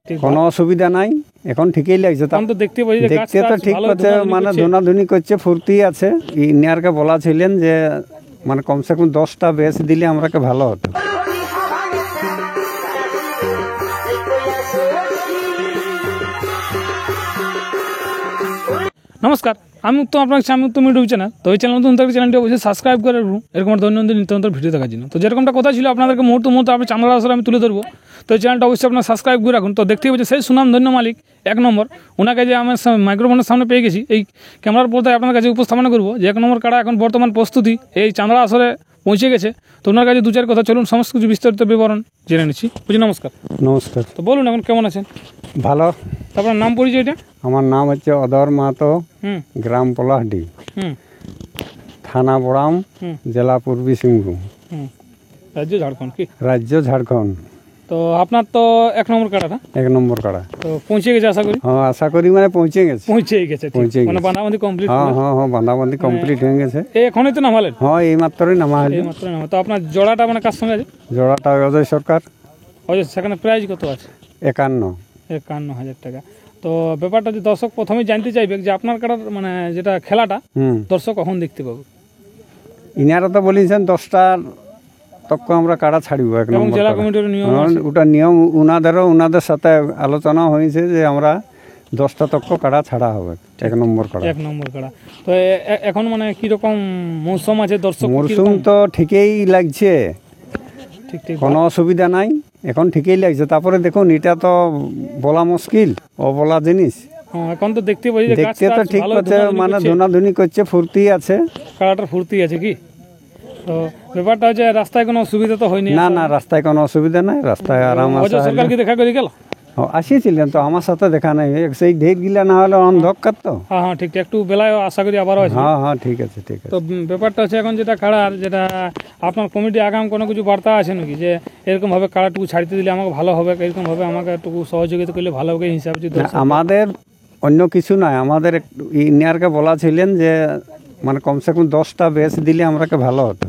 কোনো অসুবিধা নাই, এখন ঠিকই লাগছে। তো দেখতে তো ঠিক করছে, মানে ধুনাধুনি করছে, ফুর্তি আছে। ইনারকে বলা ছিলেন যে মানে কমসে কম 10টা বেশ দিলে আমরাকে ভালো হতো। নমস্কার, আমি উত্তম, আপনার আমি উত্তম ইউটিউব চ্যানেল। তো এই চ্যানেল নতুন থাকলে চ্যানেলটি অবশ্যই সাবস্ক্রাইব করে রাখুন এরকম দৈনন্দিন নিত্য ভিডিও দেখার জন্য। তো যেরকমটা কথা ছিল আপনাদেরকে মুহূর্ত আপনি চামড়া আসলে আমি তুলে ধরবো। তো এই চ্যানেলটা অবশ্যই আপনার সাবস্ক্রাইব করে রাখুন। তো দেখতেই পাচ্ছি সেই সুনাম ধন্য মালিক 1 নম্বর, ওনাকে যে আমার মাইক্রোফোনের সামনে পেয়ে গেছি, এই ক্যামেরার পর্দায় আপনার কাছে উপস্থাপনা করবো যে 1 নম্বর কাড়া এখন বর্তমান প্রস্তুতি এই চাঁদড়া আসরে পৌঁছে গেছে। তো ওনার কাছে 2-4 কথা চলুন সমস্ত কিছু বিস্তারিত বিবরণ জেনে নিচ্ছি। বুঝি নমস্কার। নমস্কার। তো বলুন এখন কেমন আছেন? ভালো। আপনার নাম পরিচয়টা? আমার নাম হচ্ছে অধর মাহাতো, গ্রাম পলাহাটি, থানা বড়াম, জেলা পূর্বী সিংভূম, রাজ্য ঝাড়খণ্ড। কি রাজ্য ঝাড়খণ্ড। তো আপনার তো 1 নম্বর কাড়াটা? 1 নম্বর কাড়া। তো পৌঁছে গেছে আশা করি? হ্যাঁ, আশা করি মানে পৌঁছে গেছে। মানে বাঁধাবাঁধি কমপ্লিট? হ্যাঁ, বাঁধাবাঁধি কমপ্লিট হয়ে গেছে। এখনই তো নামালেন? হ্যাঁ, এই মাত্রই নামা হলো। তো আপনার জোড়াটা মানে কার সঙ্গে আছে? জোড়াটা অজয় সরকার। অজয়, সেখানে প্রাইস কত আছে? 51,000 টাকা। তো ব্যাপারটা যে দর্শক প্রথমেই জানতে চাইবে যে আপনার কাটার মানে যেটা খেলাটা দর্শক কখন দেখতে পাবো? ইনারা তো বলেছেন 10টা তক আমরা কাড়া ছাড়ব। 1 নম্বর জেলা কমিটির নিয়ম, ওটা নিয়ম ওনাদের সাথে আলোচনা হয়েছে যে আমরা 10টা তক কাড়া ছাড়া হবে 1 নম্বর কাড়া। 1 নম্বর কাড়া। তো এখন মানে কিরকম মৌসুম আছে? দর্শক মৌসুম তো ঠিকই লাগছে, ঠিক কোনো অসুবিধা নাই, এখন ঠিকই লাগছে। তারপরে দেখুন, এটা তো বলা মুশকিল, বলা জিনিস। এখন তো দেখতে তো ঠিক করছে, মানে ধুনাধুনি করছে, ফুর্তি আছে, কাড়াটার ফুর্তি আছে। কি তো ব্যাপারটা হচ্ছে রাস্তায় কোনো অসুবিধা তো হয়নি? না, রাস্তায় কোনো অসুবিধা নাই, রাস্তায় আরাম আছে। সরকার কি দেখা করে গেল? আসিয়েছিলেন তো, আমার সাথে দেখা নাই, সেই ঢের গিলা না হলে অন্ধকার তো। হ্যাঁ, ঠিক। একটু বেলায় আশা করি আবারও আছে। হ্যাঁ, ঠিক আছে। তো ব্যাপারটা হচ্ছে এখন যেটা কাড়ার, যেটা আপনার কমিটি আগাম কোনো কিছু বার্তা আছে নাকি যে এরকম ভাবে কাড়াটুকু ছাড়তে দিলে আমাকে ভালো হবে, এরকম ভাবে আমাকে একটু সহযোগিতা করলে ভালো হবে এই হিসাবে? আমাদের অন্য কিছু নাই, আমাদের ইনারকে বলা ছিলেন যে মানে কমসে কম 10টা বেশ দিলে আমরাকে ভালো হতো।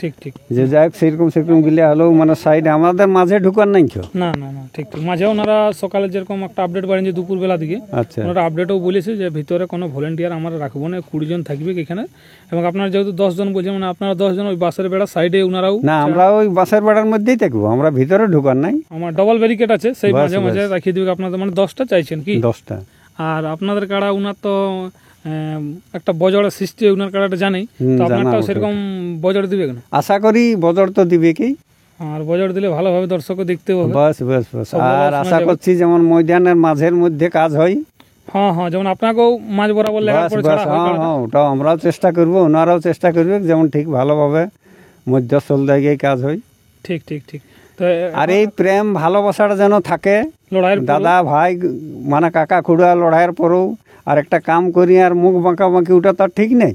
ঠিক। যে যাই হোক সেরকম গিলে হলেও মানে সাইডে আমাদের মাঝে ঢুকার নাই কেউ। না, ঠিক। মাঝে ওনারা সকালে যেরকম একটা আপডেট করেন যে দুপুরবেলা দিকে, আচ্ছা, ওনারা আপডেটও বলেছে যে ভিতরে কোনো ভলেন্টিয়ার আমরা রাখবো না, 20 জন থাকবে এখানে। এবং আপনারা যেহেতু 10 জন বলছেন, মানে আপনারা 10 জন ওই বাসের বেড়া সাইডে ওনারাও? না, আমরা ওই বাসের বেড়ার মধ্যেই থাকবো, আমরা ভিতরে ঢুকার নাই। আমার ডবল ব্যারিকেড আছে, সেই মাঝে রাখিয়ে দিবে আপনাদের। মানে 10টা চাইছেন কি? 10টা। আর আপনাদের কাড়া উনার তো একটা বজড়ের সৃষ্টি, উনার কাড়াটা জানেই তো, আপনারটাও সেরকম বজড় দিবে কেন? আশা করি বজড় তো দিবে কি, আর বজড় দিলে ভালোভাবে দর্শকও দেখতে হবে। বাস। আর আশা করছি যেমন ময়দানের মাঝের মধ্যে কাজ হয়। হ্যাঁ, যেমন আপনাকেও মাঝ বরাবর লেখার পরে ছাড়া হয়। ওটাও আমরাও চেষ্টা করব, ওনারাও চেষ্টা করবে যেমন ঠিক ভালোভাবে মধ্যস্থল জায়গায় কাজ হয়। ঠিক। তো আর এই প্রেম ভালোবাসাটা যেন থাকে লড়াইয়ের, দাদা ভাই মানে কাকা খুড়া লড়াইয়ের পরেও আর একটা কাম করি আর মুখ বাঁকাবাঁকি, ওটা তো ঠিক নেই।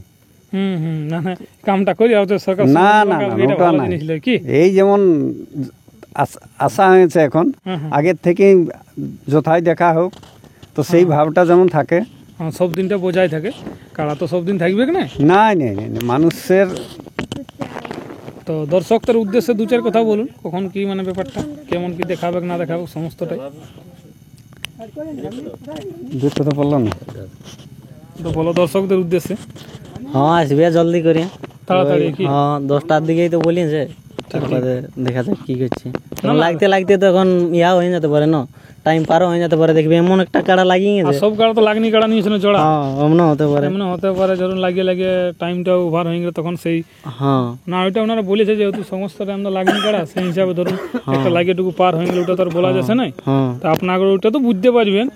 কামটা করি না, ওটা না। এই যেমন আশা হয়েছে এখন, আগের থেকে যথাই দেখা হোক, তো সেই ভাবটা যেমন থাকে, সব দিনটা বোঝাই থাকে। কারা তো সব দিন থাকবে না? না, মানুষের। তো দর্শকদের উদ্দেশ্যে 2-4 কথা বলুন, কখন কি মানে ব্যাপারটা কেমন কি দেখাবে না দেখাবে সমস্তটাই। কথা বললাম না তো বলো দর্শকদের উদ্দেশ্যে। হ্যাঁ, আসবে জলদি করে, তাড়াতাড়ি। কি 10টার দিকেই তো বলিছে, তারপরে দেখা যাক কি করছে। লাগতে তো এখন হয়ে যেতে পারে না, টাইম পারও হয়ে যেতে পারে। দেখবি এমন একটা কাড়া লাগিয়ে গেছে, সব কাড়া তো লাগনি কাড়া নিয়েছিল জোড়া। এমনও হতে পারে ধরুন লাগিয়ে টাইমটাও ওভার হয়ে গেলে তখন সেই না, ওইটা ওনারা বলেছে যেহেতু সমস্ত টাইম তো লাগনি কাড়া, সেই হিসাবে ধরুন একটা লাগিয়েটুকু পার হয়ে গেলে ওটা তো আর বলা যাচ্ছে না। তা আপনার ওটা তো বুঝতে পারবেন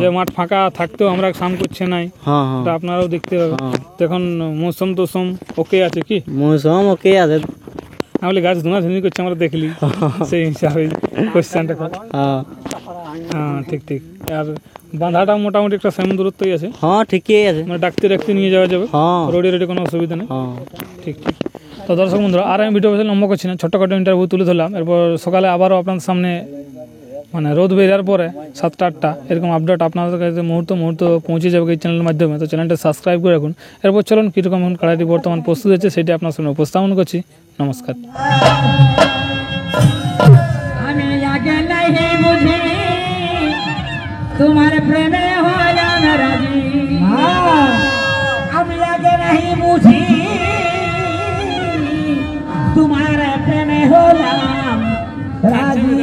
যে মাঠ ফাঁকা থাকতেও আমরা সাম করছে নাই, আপনারাও দেখতে পাবেন। এখন মৌসুম ওকে আছে? কি মৌসুম ওকে আছে? তাহলে গাছ ধুনাধুনি করছে আমরা দেখলি, সেই হিসাবে কোশ্চেনটা। হ্যাঁ, ঠিক। আর বাঁধাটা মোটামুটি একটা সেম দূরত্বই আছে? হ্যাঁ, ঠিকই আছে, মানে ডাকতে নিয়ে যাওয়া যাবে, রোডে কোনো অসুবিধা নেই। ঠিক। তো দর্শক বন্ধুরা, আর আমি ভিডিও লম্বা করছি না, ছোট্টখাটো ইন্টারভিউ তুলে ধরলাম। এরপর সকালে আবারও আপনাদের সামনে মানে রোদ বেরার পরে 7টা-8টা এরকম আপডেট আপনাদের কাছে মুহূর্ত পৌঁছে যাবে এই চ্যানেলের মাধ্যমে। তো চ্যানেলটা সাবস্ক্রাইব করে রাখুন। এরপর চলুন কীরকম কাড়াটি বর্তমান প্রস্তুত হচ্ছে সেটি আপনার সামনে উপস্থাপন করছি। নমস্কার। আমি तुम्हारे प्रेमे हलाम राजी हम लगे नहीं बुझी तुम्हारे प्रेमे हलाम राजी